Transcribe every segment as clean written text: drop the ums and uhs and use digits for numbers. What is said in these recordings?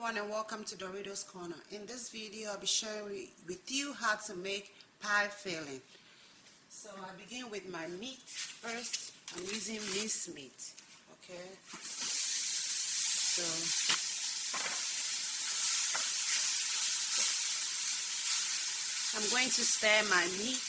everyone and welcome to Doritos Corner. In this video I'll be sharing with you how to make pie filling. So I begin with my meat first. I'm using minced meat. Okay. So I'm going to stir my meat.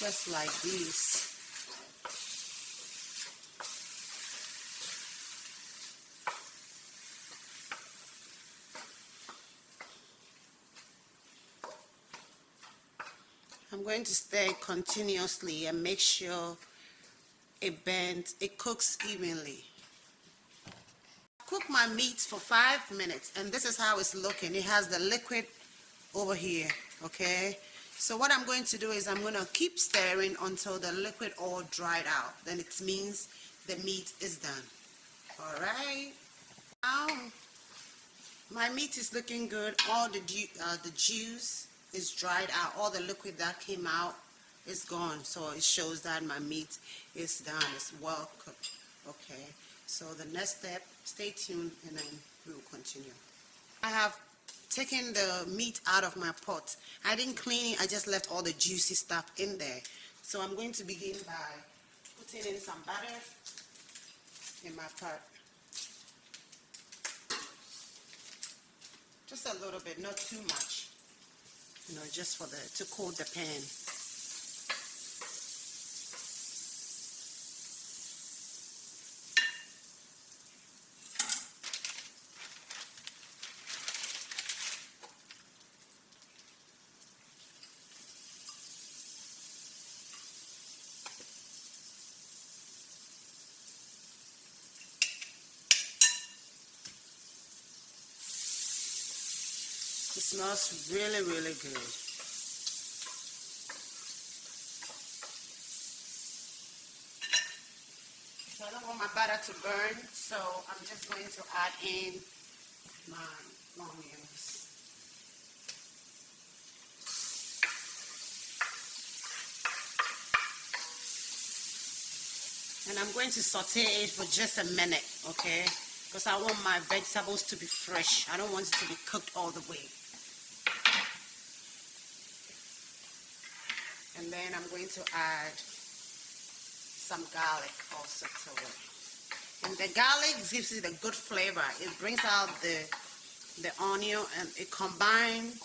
Just like this. I'm going to stir it continuously and make sure it bends, it cooks evenly. Cook my meat for 5 minutes and this is how it's looking. It has the liquid over here, okay? So what I'm going to do is I'm going to keep stirring until the liquid all dried out. Then it means the meat is done. Alright. Now my meat is looking good. All the juice is dried out. All the liquid that came out is gone. So it shows that my meat is done. It's well cooked. Okay. So the next step, stay tuned and then we will continue. I have taken the meat out of my pot. I didn't clean it, I just left all the juicy stuff in there. So I'm going to begin by putting in some butter in my pot. Just a little bit, not too much. You know, just for to coat the pan. It smells really, really good. So I don't want my butter to burn, so I'm just going to add in my onions. And I'm going to saute it for just a minute, okay? Because I want my vegetables to be fresh. I don't want it to be cooked all the way. And then I'm going to add some garlic also to it. And the garlic gives it a good flavor. It brings out the onion and it combines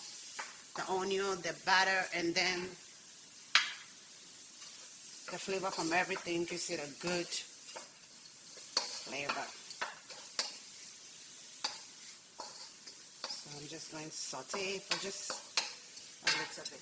the onion, the butter, and then the flavor from everything gives it a good flavor. So I'm just going to saute for just a little bit.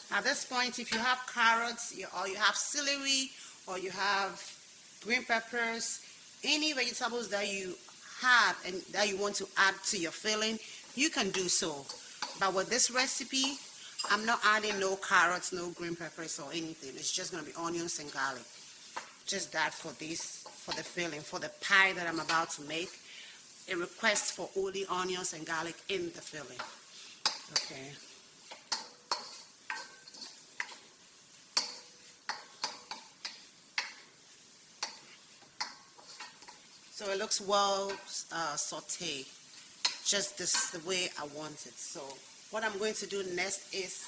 At this point, if you have carrots or you have celery or you have green peppers, any vegetables that you have and that you want to add to your filling, you can do so. But with this recipe, I'm not adding no carrots, no green peppers or anything. It's just going to be onions and garlic. Just that for the filling, for the pie that I'm about to make. It requests for only onions and garlic in the filling. Okay. So it looks well sauteed, just this the way I want it. So what I'm going to do next is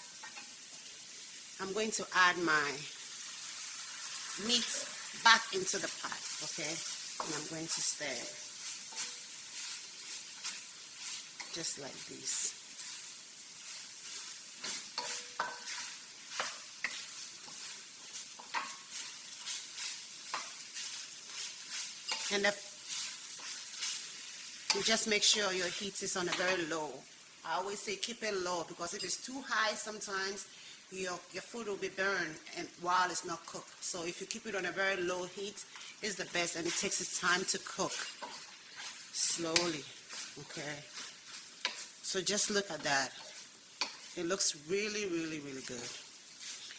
I'm going to add my meat back into the pot, okay? And I'm going to stir it, just like this. And you just make sure your heat is on a very low. I always say keep it low because if it's too high, sometimes your food will be burned and while it's not cooked. So if you keep it on a very low heat, it's the best, and it takes its time to cook slowly. Okay. So just look at that. It looks really, really, really good.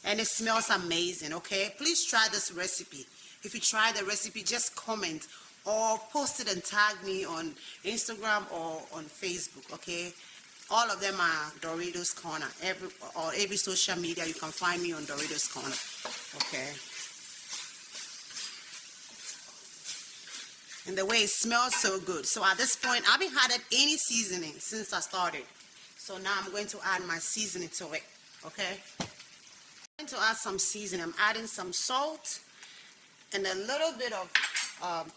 And it smells amazing, okay? Please try this recipe. If you try the recipe, just comment or post it and tag me on Instagram or on Facebook, okay? All of them are Doritos Corner. Every social media, you can find me on Doritos Corner, okay? And the way it smells so good. So at this point, I haven't added any seasoning since I started. So now I'm going to add my seasoning to it, okay? I'm going to add some seasoning. I'm adding some salt and a little bit of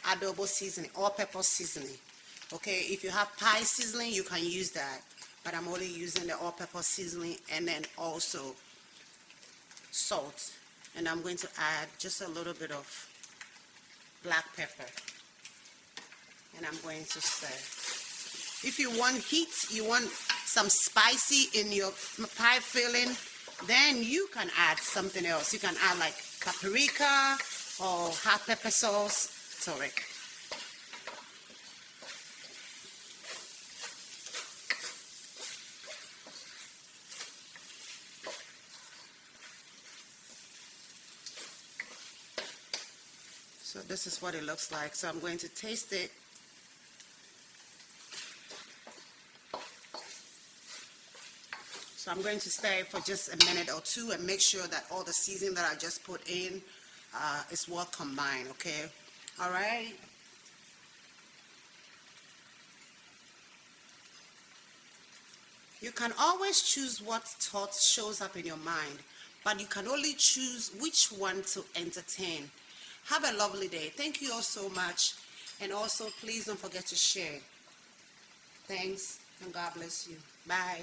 adobo seasoning, all-purpose seasoning. Okay, if you have pie seasoning, you can use that. But I'm only using the all-purpose seasoning and then also salt. And I'm going to add just a little bit of black pepper. And I'm going to stir. If you want heat, you want some spicy in your pie filling, then you can add something else. You can add like paprika or hot pepper sauce to it. So this is what it looks like. So I'm going to taste it. So I'm going to stir it for just a minute or two and make sure that all the seasoning that I just put in is well combined, okay? All right. You can always choose what thought shows up in your mind, but you can only choose which one to entertain. Have a lovely day. Thank you all so much. And also, please don't forget to share. Thanks, and God bless you. Bye.